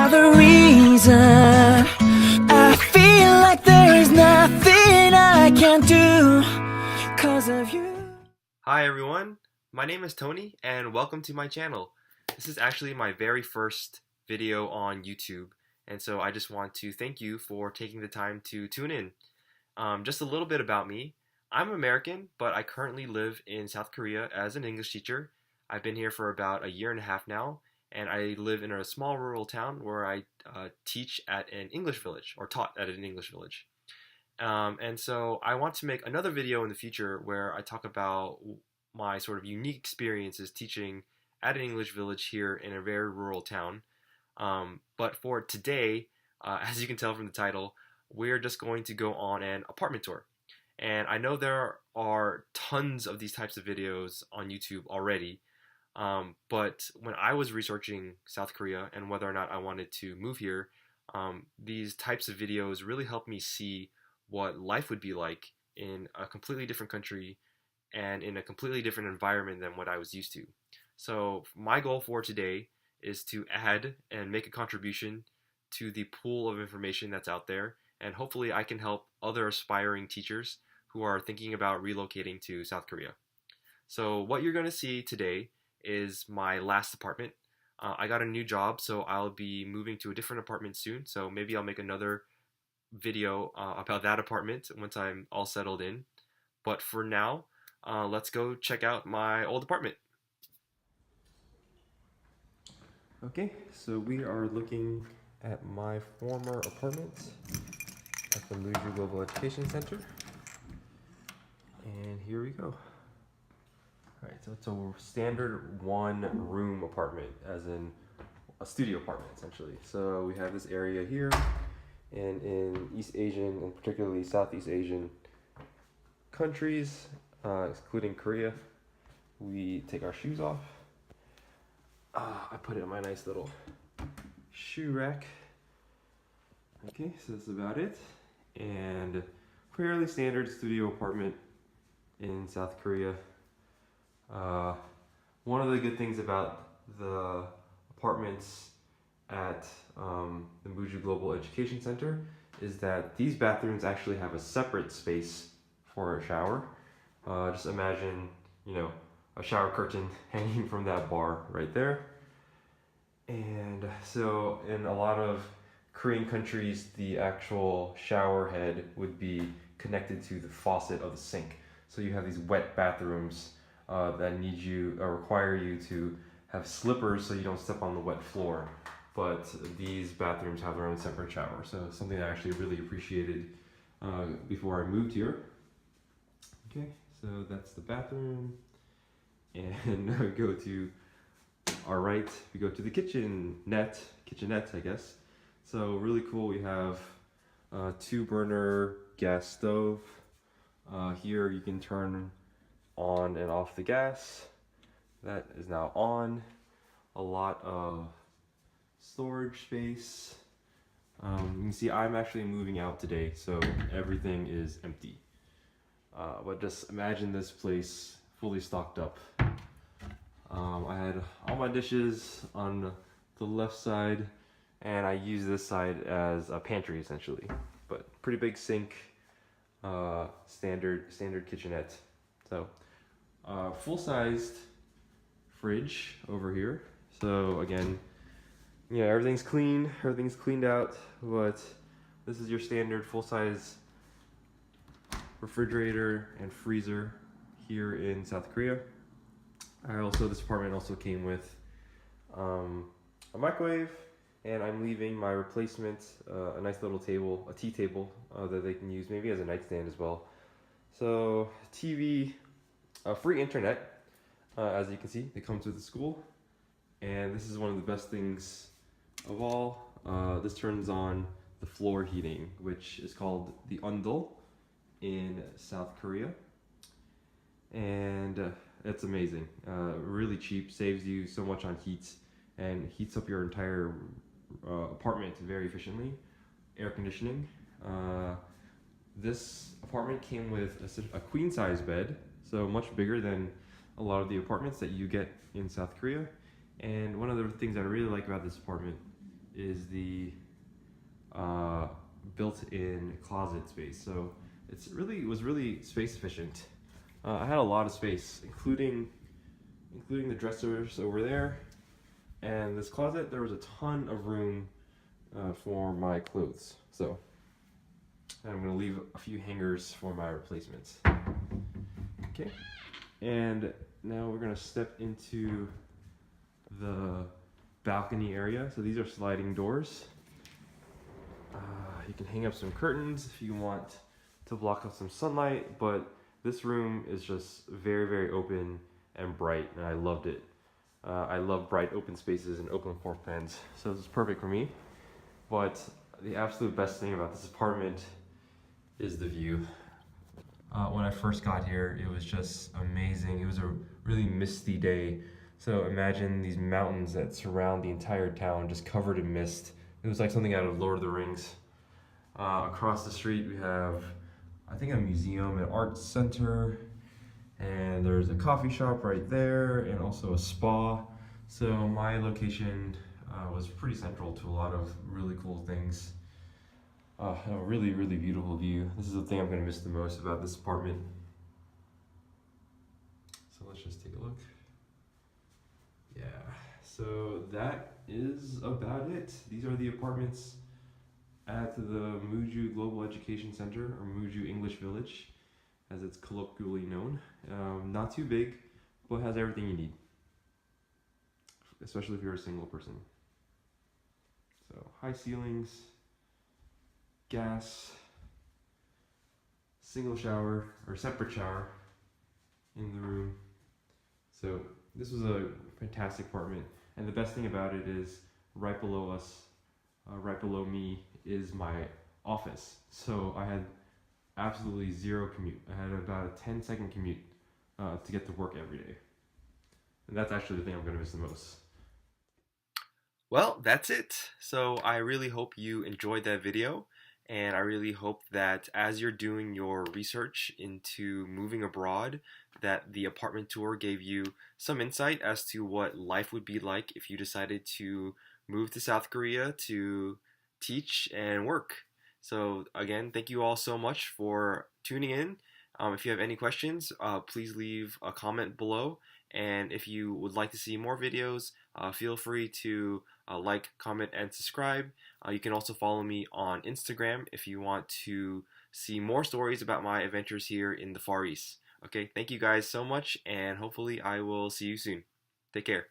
are the reason I feel like there is nothing I can do 'cause of you. Hi everyone, my name is Tony and welcome to my channel. This is actually my very first video on YouTube, and so I just want to thank you for taking the time to tune in. Just a little bit about me. I'm American, but I currently live in South Korea as an English teacher. I've been here for about a year and a half now, and I live in a small rural town where I teach at an English village, or taught at an English village. And so I want to make another video in the future where I talk about my sort of unique experiences teaching at an English village here in a very rural town. But for today, as you can tell from the title, we're just going to go on an apartment tour. And I know there are tons of these types of videos on YouTube already, but when I was researching South Korea and whether or not I wanted to move here, these types of videos really helped me see what life would be like in a completely different country and in a completely different environment than what I was used to. So my goal for today is to add and make a contribution to the pool of information that's out there, and hopefully I can help other aspiring teachers who are thinking about relocating to South Korea. So what you're going to see today is my last apartment. I got a new job, so I'll be moving to a different apartment soon, so maybe I'll make another video about that apartment once I'm all settled in. But for now, let's go check out my old apartment. Okay, so we are looking at my former apartment at the Muju Global Education Center. And here we go. Alright, so it's a standard one-room apartment, as in a studio apartment, essentially. So we have this area here, and in East Asian, and particularly Southeast Asian countries, including Korea, we take our shoes off. I put it in my nice little shoe rack. Okay, so that's about it. And fairly standard studio apartment in South Korea. One of the good things about the apartments at the Muju Global Education Center is that these bathrooms actually have a separate space for a shower. Just imagine, a shower curtain hanging from that bar right there. And so in a lot of Korean countries, the actual shower head would be connected to the faucet of the sink. So you have these wet bathrooms that require you to have slippers so you don't step on the wet floor. But these bathrooms have their own separate shower. So it's something I actually really appreciated before I moved here. Okay, so that's the bathroom. And we go to our right, we go to the kitchenette, I guess. So really cool, we have a 2-burner gas stove. Here you can turn on and off the gas. That is now on. A lot of storage space. You can see I'm actually moving out today, so everything is empty. But just imagine this place fully stocked up. I had all my dishes on the left side, and I use this side as a pantry essentially. But pretty big sink, standard kitchenette. So full-sized fridge over here. So again, everything's clean, everything's cleaned out, but this is your standard full-size refrigerator and freezer here in South Korea. This apartment also came with a microwave, and I'm leaving my replacement, a nice little table, a tea table that they can use maybe as a nightstand as well. So TV, free internet, as you can see, it comes with the school, and this is one of the best things of all. This turns on the floor heating, which is called the undul in South Korea, and it's amazing. Really cheap, saves you so much on heat, and heats up your entire apartment very efficiently. Air conditioning. This apartment came with a queen size bed, so much bigger than a lot of the apartments that you get in South Korea. And one of the things I really like about this apartment is the built-in closet space. So it was really space efficient. I had a lot of space, including the dressers over there, and this closet. There was a ton of room for my clothes. So I'm gonna leave a few hangers for my replacements. Okay, and now we're gonna step into the balcony area. So these are sliding doors. You can hang up some curtains if you want to block out some sunlight, but this room is just very, very open and bright, and I loved it. I love bright open spaces and open floor plans, so this is perfect for me. But the absolute best thing about this apartment is the view. When I first got here, it was just amazing. It was a really misty day. So imagine these mountains that surround the entire town just covered in mist. It was like something out of Lord of the Rings. Across the street we have, I think, a museum, an art center, and there's a coffee shop right there, and also a spa. So my location was pretty central to a lot of really cool things. A really, really beautiful view. This is the thing I'm gonna miss the most about this apartment. So let's just take a look. Yeah, so that is about it. These are the apartments at the Muju Global Education Center, or Muju English Village, as it's colloquially known. Not too big, but has everything you need, especially if you're a single person. So high ceilings, gas, single shower, or separate shower in the room. So this was a fantastic apartment, and the best thing about it is right below us, right below me, is my office. So I had absolutely zero commute. I had about a 10-second commute to get to work every day. And that's actually the thing I'm going to miss the most. Well, that's it. So I really hope you enjoyed that video, and I really hope that as you're doing your research into moving abroad, that the apartment tour gave you some insight as to what life would be like if you decided to move to South Korea to teach and work. So again, thank you all so much for tuning in. If you have any questions, please leave a comment below. And if you would like to see more videos, feel free to like, comment, and subscribe. You can also follow me on Instagram if you want to see more stories about my adventures here in the Far East. Okay, thank you guys so much, and hopefully I will see you soon. Take care.